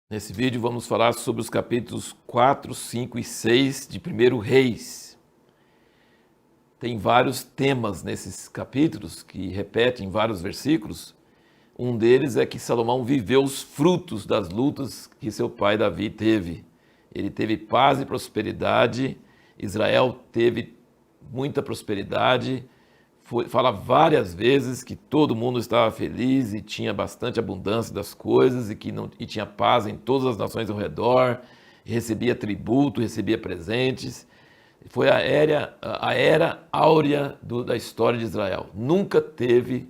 Nesse vídeo vamos falar sobre os capítulos 4, 5 e 6 de 1 Reis. Tem vários temas nesses capítulos que repetem vários versículos. Um deles é que Salomão viveu os frutos das lutas que seu pai Davi teve. Ele teve paz e prosperidade, Israel teve muita prosperidade, fala várias vezes que todo mundo estava feliz e tinha bastante abundância das coisas e tinha paz em todas as nações ao redor, recebia tributo, recebia presentes. Foi a era áurea da história de Israel. Nunca teve,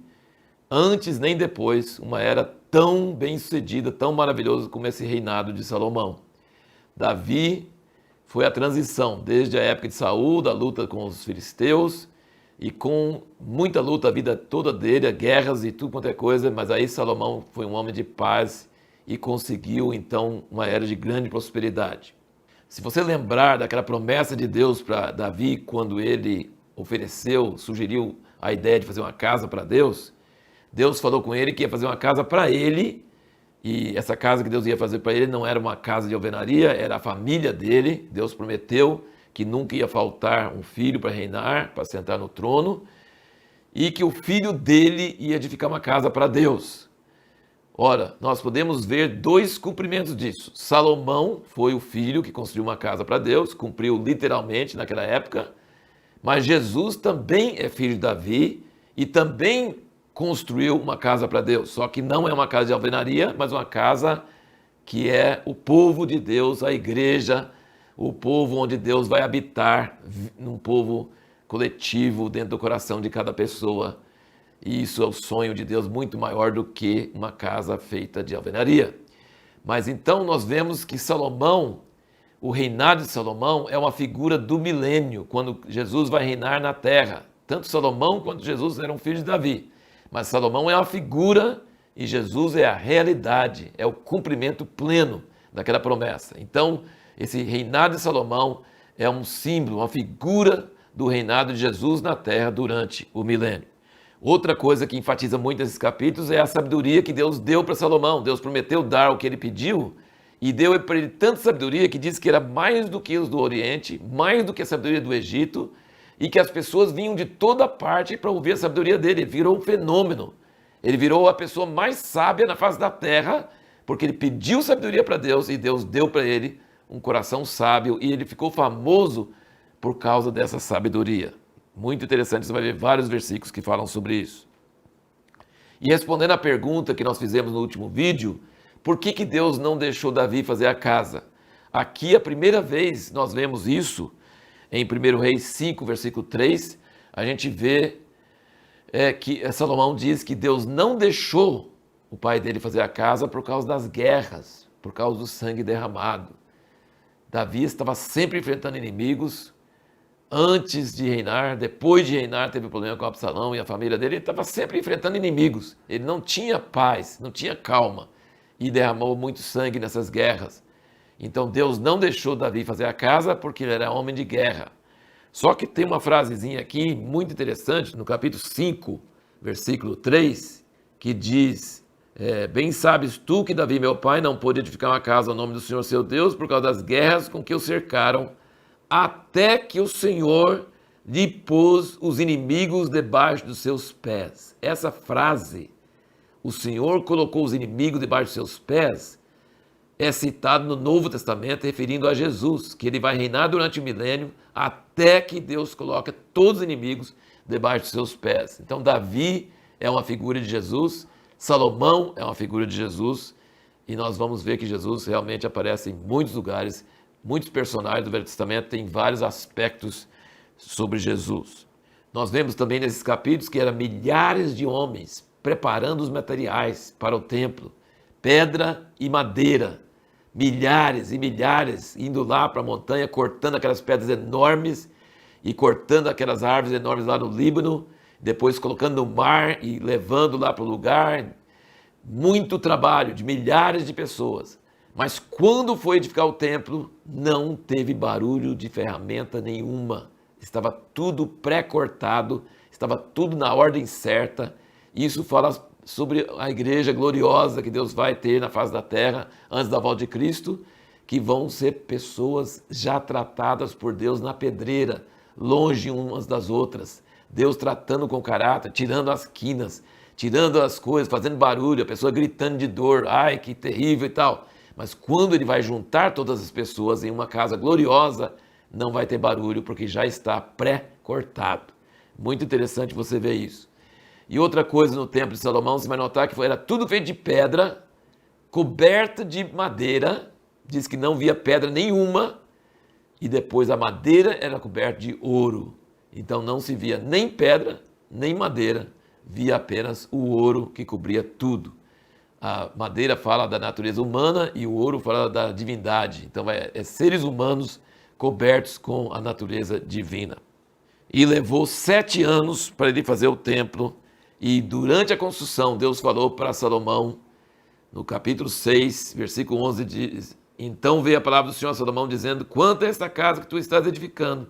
antes nem depois, uma era tão bem sucedida, tão maravilhosa como esse reinado de Salomão. Davi foi a transição, desde a época de Saul, da luta com os filisteus, e com muita luta a vida toda dele, guerras e tudo quanto é coisa, mas aí Salomão foi um homem de paz e conseguiu então uma era de grande prosperidade. Se você lembrar daquela promessa de Deus para Davi, quando ele sugeriu a ideia de fazer uma casa para Deus, Deus falou com ele que ia fazer uma casa para ele, e essa casa que Deus ia fazer para ele não era uma casa de alvenaria, era a família dele. Deus prometeu que nunca ia faltar um filho para reinar, para sentar no trono, e que o filho dele ia edificar uma casa para Deus. Ora, nós podemos ver dois cumprimentos disso. Salomão foi o filho que construiu uma casa para Deus, cumpriu literalmente naquela época, mas Jesus também é filho de Davi e também construiu uma casa para Deus, só que não é uma casa de alvenaria, mas uma casa que é o povo de Deus, a igreja, o povo onde Deus vai habitar, num povo coletivo dentro do coração de cada pessoa. E isso é o sonho de Deus muito maior do que uma casa feita de alvenaria. Mas então nós vemos que Salomão, o reinado de Salomão é uma figura do milênio, quando Jesus vai reinar na terra. Tanto Salomão quanto Jesus eram filhos de Davi. Mas Salomão é uma figura e Jesus é a realidade, é o cumprimento pleno daquela promessa. Então, esse reinado de Salomão é um símbolo, uma figura do reinado de Jesus na terra durante o milênio. Outra coisa que enfatiza muito esses capítulos é a sabedoria que Deus deu para Salomão. Deus prometeu dar o que ele pediu e deu para ele tanta sabedoria que diz que era mais do que os do Oriente, mais do que a sabedoria do Egito, e que as pessoas vinham de toda parte para ouvir a sabedoria dele. Ele virou um fenômeno. Ele virou a pessoa mais sábia na face da terra, porque ele pediu sabedoria para Deus e Deus deu para ele um coração sábio e ele ficou famoso por causa dessa sabedoria. Muito interessante, você vai ver vários versículos que falam sobre isso. E respondendo à pergunta que nós fizemos no último vídeo, por que Deus não deixou Davi fazer a casa? Aqui a primeira vez nós vemos isso, em 1 Reis 5, versículo 3, a gente vê que Salomão diz que Deus não deixou o pai dele fazer a casa por causa das guerras, por causa do sangue derramado. Davi estava sempre enfrentando inimigos. Antes de reinar, depois de reinar, teve problema com Absalão e a família dele. Ele estava sempre enfrentando inimigos. Ele não tinha paz, não tinha calma e derramou muito sangue nessas guerras. Então Deus não deixou Davi fazer a casa porque ele era homem de guerra. Só que tem uma frasezinha aqui muito interessante no capítulo 5, versículo 3, que diz: bem sabes tu que Davi, meu pai, não pôde edificar uma casa ao nome do Senhor seu Deus por causa das guerras com que o cercaram, até que o Senhor lhe pôs os inimigos debaixo dos seus pés. Essa frase, o Senhor colocou os inimigos debaixo dos seus pés, é citado no Novo Testamento, referindo a Jesus, que ele vai reinar durante o milênio, até que Deus coloque todos os inimigos debaixo dos seus pés. Então Davi é uma figura de Jesus, Salomão é uma figura de Jesus, e nós vamos ver que Jesus realmente aparece em muitos lugares. Muitos personagens do Velho Testamento têm vários aspectos sobre Jesus. Nós vemos também nesses capítulos que eram milhares de homens preparando os materiais para o templo, pedra e madeira, milhares e milhares indo lá para a montanha, cortando aquelas pedras enormes e cortando aquelas árvores enormes lá no Líbano, depois colocando no mar e levando lá para o lugar. Muito trabalho de milhares de pessoas. Mas quando foi edificar o templo, não teve barulho de ferramenta nenhuma. Estava tudo pré-cortado, estava tudo na ordem certa. Isso fala sobre a igreja gloriosa que Deus vai ter na face da terra antes da volta de Cristo, que vão ser pessoas já tratadas por Deus na pedreira, longe umas das outras. Deus tratando com caráter, tirando as quinas, tirando as coisas, fazendo barulho, a pessoa gritando de dor, ai que terrível e tal. Mas quando ele vai juntar todas as pessoas em uma casa gloriosa, não vai ter barulho, porque já está pré-cortado. Muito interessante você ver isso. E outra coisa no templo de Salomão, você vai notar que era tudo feito de pedra, coberta de madeira, diz que não via pedra nenhuma, e depois a madeira era coberta de ouro. Então não se via nem pedra, nem madeira, via apenas o ouro que cobria tudo. A madeira fala da natureza humana e o ouro fala da divindade. Então é seres humanos cobertos com a natureza divina. E levou 7 anos para ele fazer o templo. E durante a construção, Deus falou para Salomão, no capítulo 6, versículo 11, diz: então veio a palavra do Senhor a Salomão, dizendo: quanto a esta casa que tu estás edificando,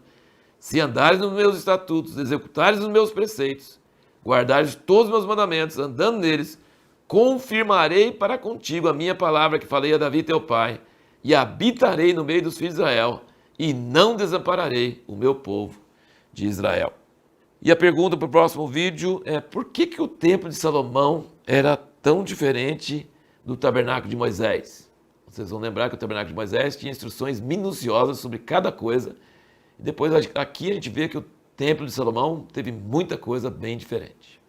se andares nos meus estatutos, executares os meus preceitos, guardares todos os meus mandamentos, andando neles, confirmarei para contigo a minha palavra que falei a Davi teu pai, e habitarei no meio dos filhos de Israel, e não desampararei o meu povo de Israel. E a pergunta para o próximo vídeo é: por que o templo de Salomão era tão diferente do tabernáculo de Moisés? Vocês vão lembrar que o tabernáculo de Moisés tinha instruções minuciosas sobre cada coisa. E depois aqui a gente vê que o templo de Salomão teve muita coisa bem diferente.